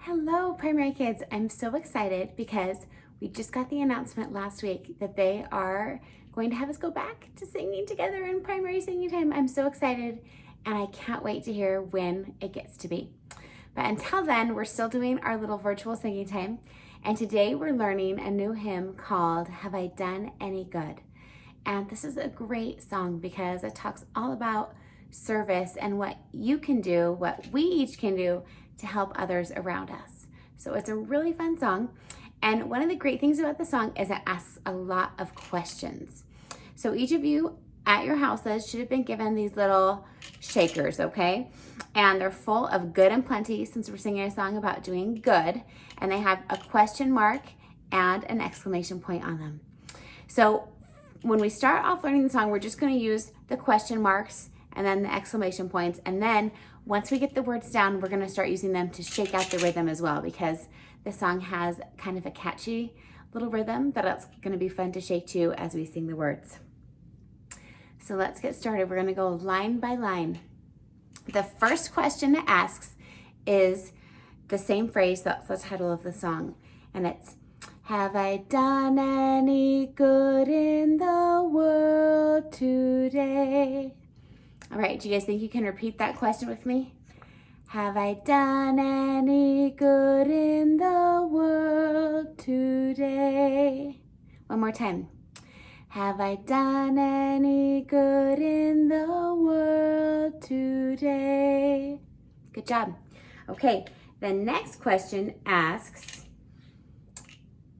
Hello, primary kids. I'm so excited because we just got the announcement last week that they are going to have us go back to singing together in primary singing time. I'm so excited and I can't wait to hear when it gets to be. But until then, we're still doing our little virtual singing time. And today we're learning a new hymn called Have I Done Any Good? And this is a great song because it talks all about service and what you can do, what we each can do to help others around us. So it's a really fun song. And one of the great things about the song is it asks a lot of questions. So each of you at your houses should have been given these little shakers, okay? And they're full of good and plenty since we're singing a song about doing good. And they have a question mark and an exclamation point on them. So when we start off learning the song, we're just going to use the question marks and then the exclamation points. And then once we get the words down, we're going to start using them to shake out the rhythm as well, because the song has kind of a catchy little rhythm that it's going to be fun to shake to as we sing the words. So let's get started. We're going to go line by line. The first question it asks is the same phrase that's the title of the song, and it's, have I done any good in the world today? All right, do you guys think you can repeat that question with me? Have I done any good in the world today? One more time. Have I done any good in the world today? Good job. Okay, the next question asks,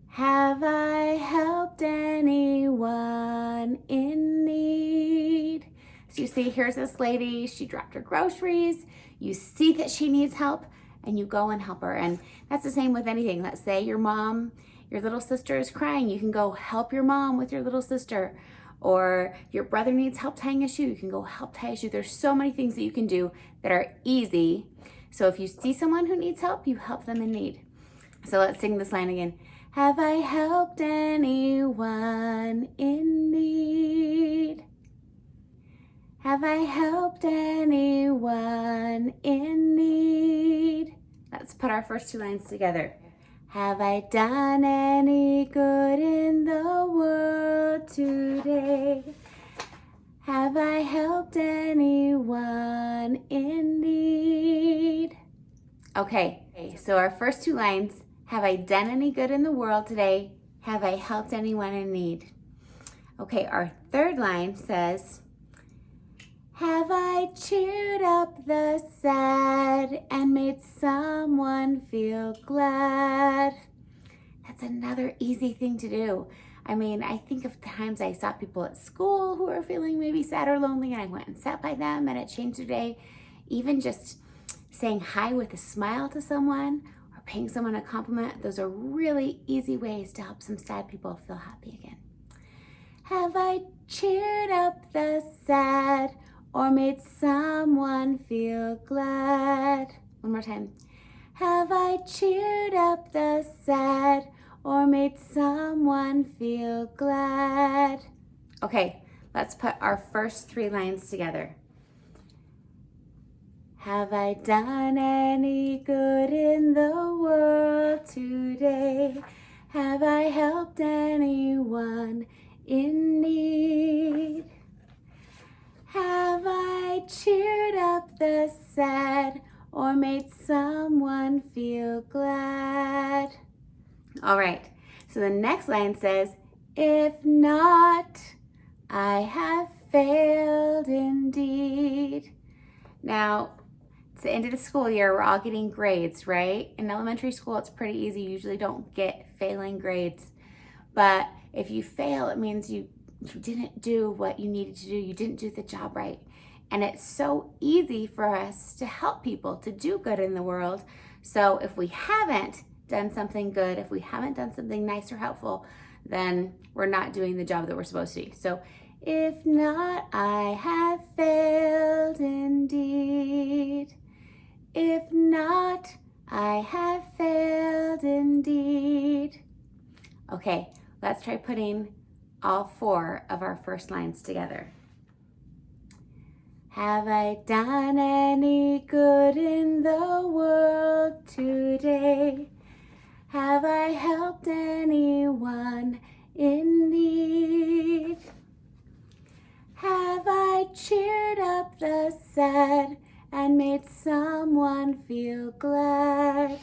have I helped anyone in need? So you see, here's this lady, she dropped her groceries, you see that she needs help, and you go and help her. And that's the same with anything. Let's say your mom, your little sister is crying, you can go help your mom with your little sister. Or your brother needs help tying a shoe, you can go help tie a shoe. There's so many things that you can do that are easy. So if you see someone who needs help, you help them in need. So let's sing this line again. Have I helped anyone in need? Have I helped anyone in need? Let's put our first two lines together. Have I done any good in the world today? Have I helped anyone in need? Okay, so our first two lines, have I done any good in the world today? Have I helped anyone in need? Okay, our third line says, have I cheered up the sad and made someone feel glad? That's another easy thing to do. I mean, I think of times I saw people at school who are feeling maybe sad or lonely, and I went and sat by them and it changed their day. Even just saying hi with a smile to someone or paying someone a compliment, those are really easy ways to help some sad people feel happy again. Have I cheered up the sad or made someone feel glad? One more time. Have I cheered up the sad or made someone feel glad? Okay, let's put our first three lines together. Have I done any good in the world today? Have I helped anyone in need? Have I cheered up the sad or made someone feel glad? All right, so the next line says, if not, I have failed indeed. Now, it's the end of the school year, we're all getting grades, right? In elementary school, it's pretty easy. You usually don't get failing grades. But if you fail, it means you didn't do what you needed to do. You didn't do the job right. And it's so easy for us to help people, to do good in the world. So if we haven't done something good, if we haven't done something nice or helpful, then we're not doing the job that we're supposed to do. So if not, I have failed indeed. If not, I have failed indeed. Okay, let's try putting all four of our first lines together. Have I done any good in the world today? Have I helped anyone in need? Have I cheered up the sad and made someone feel glad?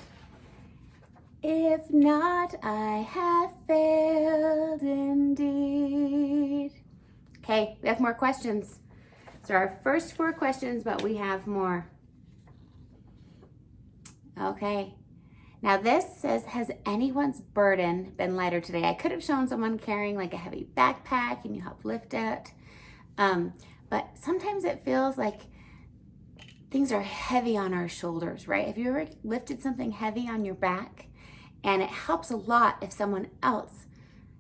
If not, I have failed indeed. Okay, we have more questions. So our first 4 questions, but we have more. Okay. Now this says, has anyone's burden been lighter today? I could have shown someone carrying like a heavy backpack and you help lift it. But sometimes it feels like things are heavy on our shoulders, right? Have you ever lifted something heavy on your back? And it helps a lot if someone else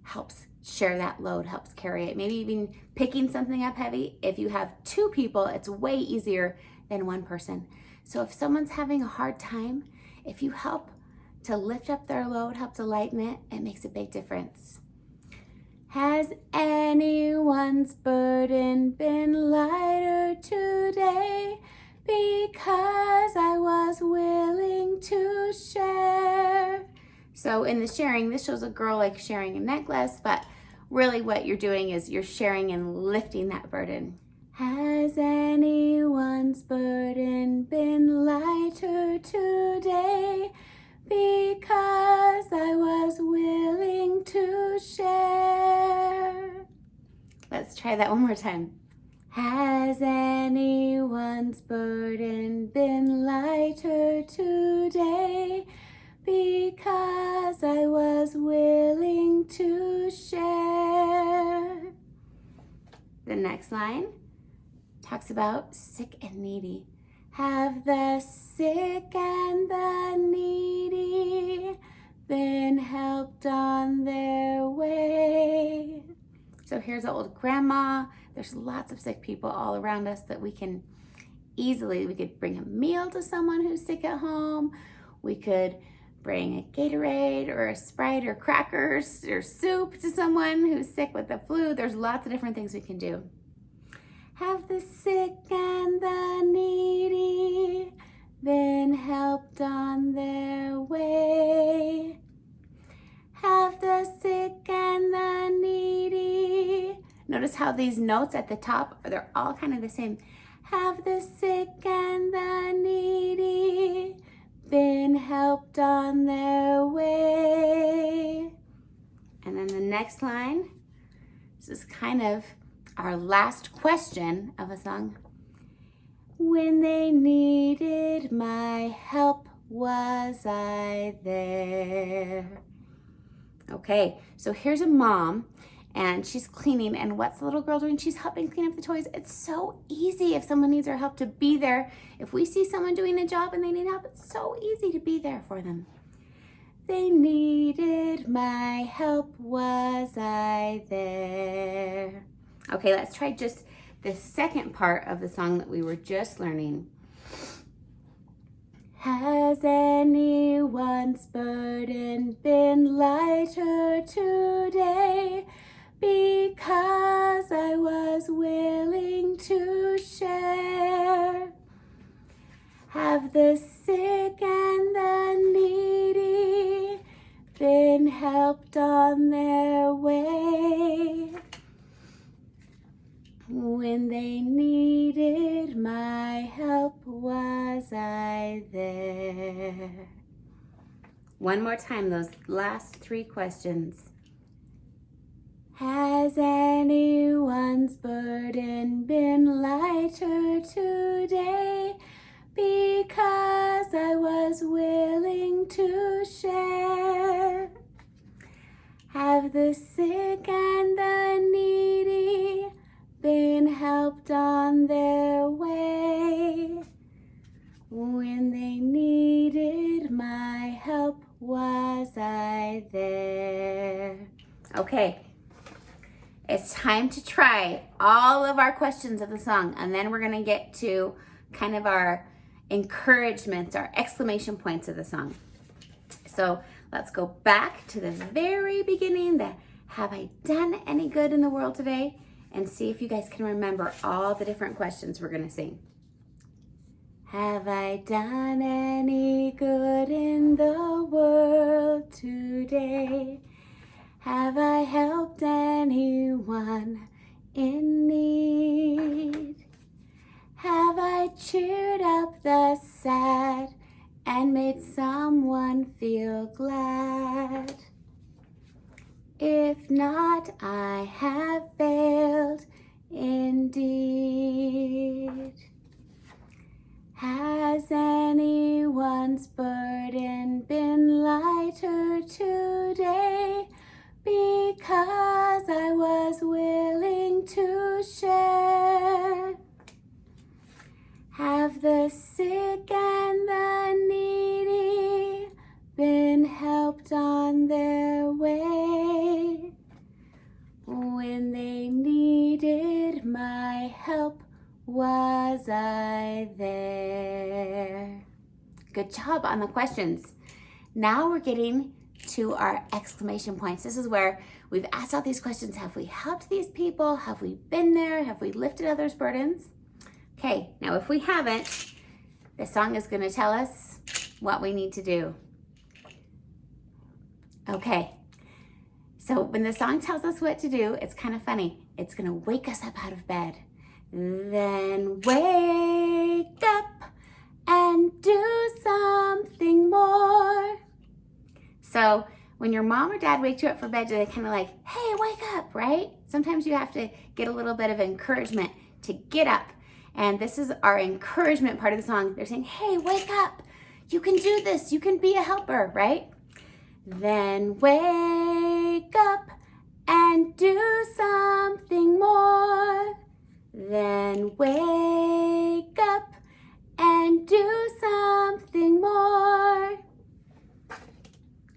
helps share that load, helps carry it. Maybe even picking something up heavy. If you have 2 people, it's way easier than 1 person. So if someone's having a hard time, if you help to lift up their load, help to lighten it, it makes a big difference. Has anyone's burden been lighter today? Because I was willing to share. So in the sharing, this shows a girl like sharing a necklace, but really what you're doing is you're sharing and lifting that burden. Has anyone's burden been lighter today? Because I was willing to share. Let's try that one more time. Has anyone's burden been lighter today? Because I was willing to share. The next line talks about sick and needy. Have the sick and the needy been helped on their way? So here's an old grandma. There's lots of sick people all around us that we could bring a meal to someone who's sick at home. We could bring a Gatorade or a Sprite or crackers or soup to someone who's sick with the flu. There's lots of different things we can do. Have the sick and the needy been helped on their way? Have the sick and the needy. Notice how these notes at the top, they're all kind of the same. Have the sick and the needy been helped on their way? And then the next line, this is kind of our last question of a song. When they needed my help, was I there? Okay, so here's a mom and she's cleaning, and what's the little girl doing? She's helping clean up the toys. It's so easy if someone needs our help to be there. If we see someone doing a job and they need help, it's so easy to be there for them. They needed my help, was I there? Okay, let's try just the second part of the song that we were just learning. Has anyone's burden been lighter today? Because I was willing to share. Have the sick and the needy been helped on their way? When they needed my help, was I there? One more time, those last 3 questions. Has anyone's burden been lighter today? Because I was willing to share. Have the sick and the needy been helped on their way? When they needed my help, was I there? Okay, it's time to try all of our questions of the song, and then we're gonna get to kind of our encouragements, our exclamation points of the song. So let's go back to the very beginning, the have I done any good in the world today? and see if you guys can remember all the different questions we're gonna sing. Have I done any good in the world today? Have I helped anyone in need? Have I cheered up the sad and made someone feel glad? If not, I have failed indeed. Has anyone's burden been lighter today because I was willing to share? Have the sick and the needy been helped on their way? When they needed my help, was I there? Good job on the questions. Now we're getting to our exclamation points. This is where we've asked all these questions. Have we helped these people? Have we been there? Have we lifted others' burdens? Okay, now if we haven't, the song is going to tell us what we need to do. Okay, so when the song tells us what to do, it's kind of funny. It's going to wake us up out of bed. Then wake up and do something more. So when your mom or dad wakes you up for bed, they're kind of like, hey, wake up, right? Sometimes you have to get a little bit of encouragement to get up. And this is our encouragement part of the song. They're saying, hey, wake up. You can do this. You can be a helper, right? Then wake up and do something more. Then wake up and do something more.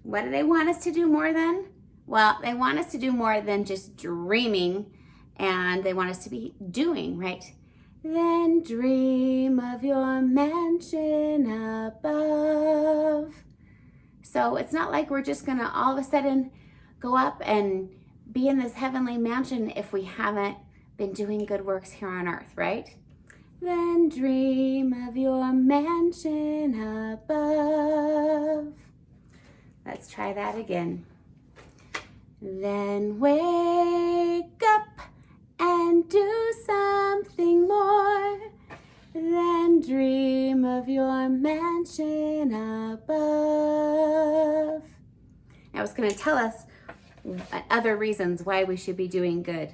What do they want us to do more than? Well, they want us to do more than just dreaming, and they want us to be doing, right? Then dream of your mansion above. So it's not like we're just gonna all of a sudden go up and be in this heavenly mansion if we haven't been doing good works here on earth, right? Then dream of your mansion above. Let's try that again. Then wake up and do something more. Then dream of your mansion above. Now it's going to tell us other reasons why we should be doing good.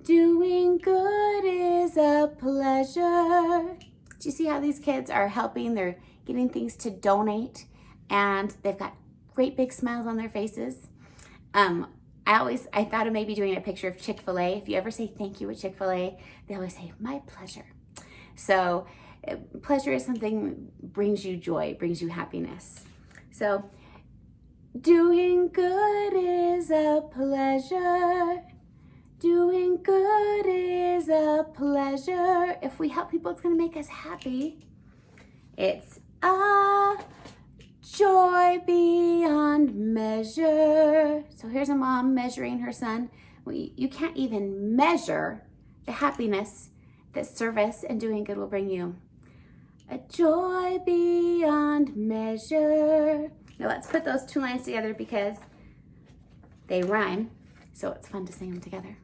Doing good is a pleasure. Do you see how these kids are helping? They're getting things to donate, and they've got great big smiles on their faces. I thought of maybe doing a picture of Chick-fil-A. If you ever say thank you at Chick-fil-A, they always say, my pleasure. So pleasure is something that brings you joy, brings you happiness. So doing good is a pleasure. Doing good is a pleasure. If we help people, it's going to make us happy. It's a joy beyond measure. So here's a mom measuring her son. Well, you can't even measure the happiness that service and doing good will bring you. A joy beyond measure. Now let's put those two lines together because they rhyme, so it's fun to sing them together.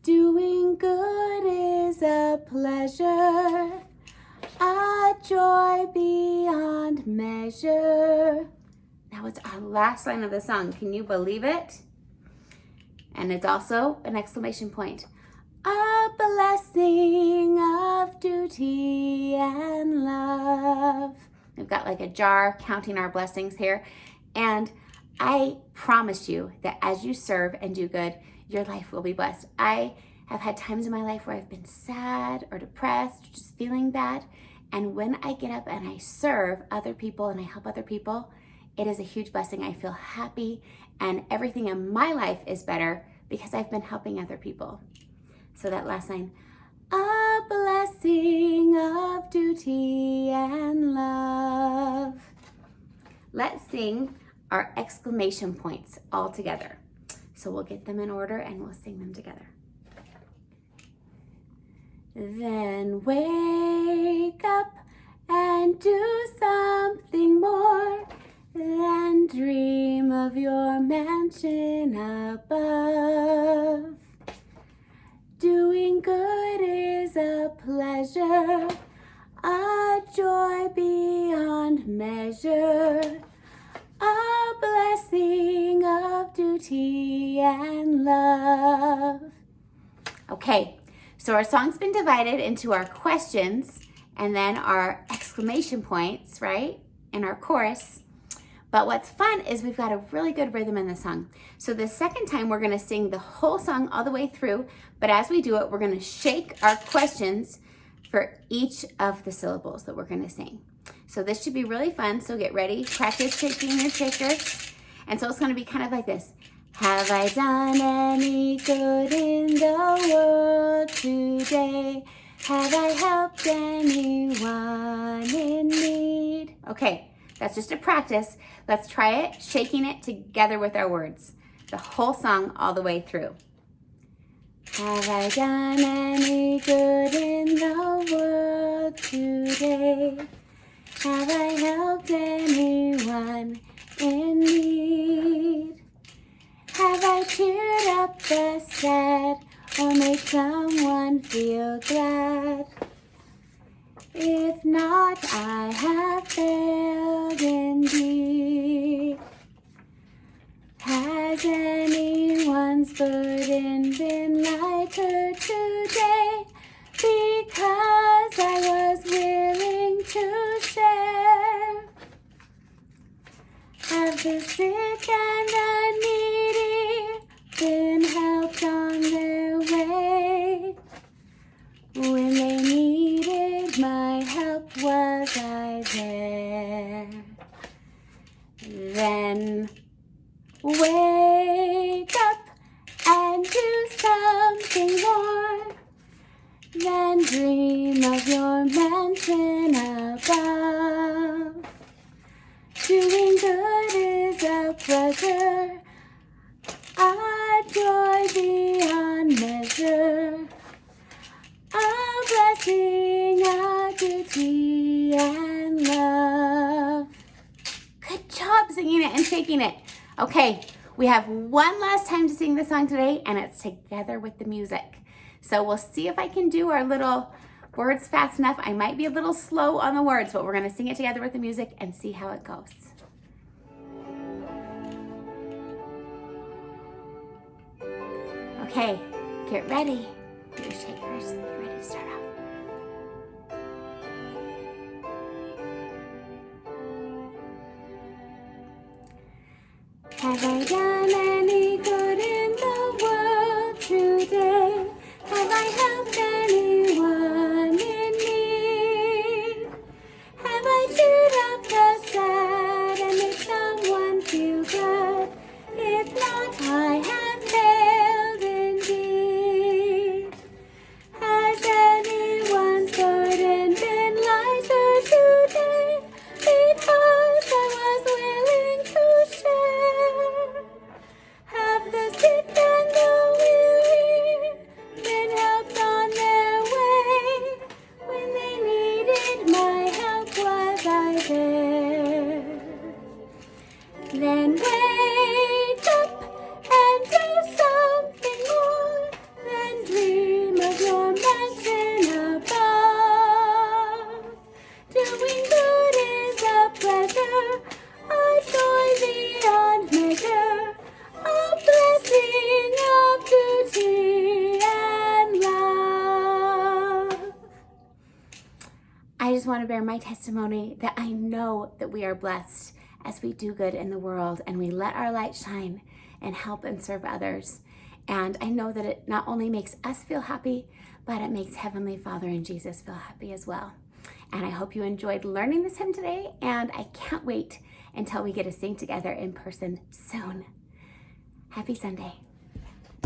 Doing good is a pleasure, a joy beyond measure. Now it's our last line of the song. Can you believe it? And it's also an exclamation point. A blessing of duty and love. We've got like a jar counting our blessings here. And I promise you that as you serve and do good, your life will be blessed. I have had times in my life where I've been sad or depressed, or just feeling bad. And when I get up and I serve other people and I help other people, it is a huge blessing. I feel happy and everything in my life is better because I've been helping other people. So that last line, a blessing of duty and love. Let's sing our exclamation points all together. So we'll get them in order and we'll sing them together. Then wake up and do something more than dream of your mansion above. Doing good is a pleasure, a joy beyond measure, a blessing of duty and love. Okay, so our song's been divided into our questions and then our exclamation points, right? In our chorus. But what's fun is we've got a really good rhythm in the song. So the second time we're gonna sing the whole song all the way through, but as we do it, we're gonna shake our questions for each of the syllables that we're gonna sing. So this should be really fun, so get ready, practice shaking your shakers. And so it's gonna be kind of like this. Have I done any good in the world today? Have I helped anyone in need? Okay, that's just a practice. Let's try it, shaking it together with our words. The whole song all the way through. Have I done any good in the world today? Have I helped anyone in need? Have I cheered up the sad or made someone feel glad? If not, I have failed indeed. Has anyone's burden been lighter today? Because I was willing to share. Have the sick and the needy been helped on their way? When they needed my help, was I there? Then wake up and do something more than dream of your mansion above. Doing good is a pleasure, a joy beyond measure, a blessing, a duty and love. Good job singing it and shaking it. Okay, we have one last time to sing the song today, and it's together with the music. So we'll see if I can do our little words fast enough. I might be a little slow on the words, but we're gonna sing it together with the music and see how it goes. Okay, get ready. Your shakers, get ready to start off. Have I done any good in the world today? Have I helped anyone in need? Have I cheered up the sad and made someone feel glad? If not, I have failed indeed. Has anyone's burden been lighter today? Because I was willing to share. Have the sick and the weary been helped on their way? When they needed my help, was I there? Then wake up and do something more than dream of your mansion above. Doing good is a pleasure, a joy beyond measure, a blessing of duty and love. I just want to bear my testimony that I know that we are blessed as we do good in the world and we let our light shine and help and serve others. And I know that it not only makes us feel happy, but it makes Heavenly Father and Jesus feel happy as well. And I hope you enjoyed learning this hymn today, and I can't wait until we get to sing together in person soon. Happy Sunday.